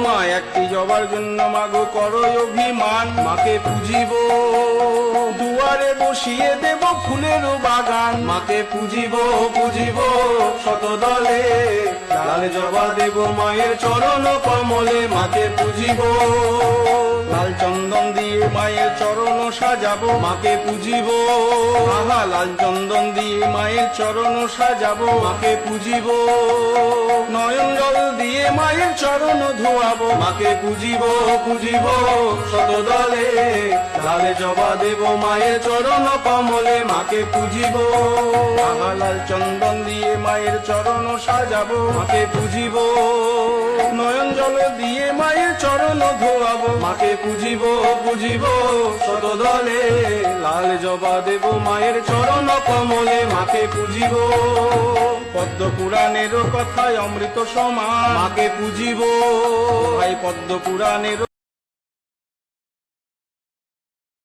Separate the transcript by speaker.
Speaker 1: মা একটি জবার জন্য মাগো করো অভিমান, মাকে পুজিব দুয়ারে বসিয়ে দেব ফুলের বাগান, মাকে পুজিব পুজিব শত দলে, লাল জবা দেব মায়ের চরণ কমলে, মাকে পুজিব লাল চন্দন দিয়ে মায়ের চরণ সাজাবো, মাকে পুজিব আহা লাল চন্দন দিয়ে মায়ের চরণ সাজাবো, মাকে পুজিব নয়ন জল দিয়ে মায়ের চরণ ধোয়াবো, মাকে পুজিব পুজিব শত দলে, লাল জবা দেব মায়ের চরণ কমলে, মাকে পুজিব আহা লাল চন্দন দিয়ে মায়ের চরণ সাজাবো, মাকে পুজিব নয়ন জল দিয়ে মায়ের চরণ ধোয়াবো, মাকে পুজিব পুজিব শত দলে, লাল জবা দেব মায়ের চরণ কমলে, মাকে পুজিব পদ্ম পুরাণের কথায় অমৃত সমান, মাকে পুজিব ভাই পদ্ম পুরাণের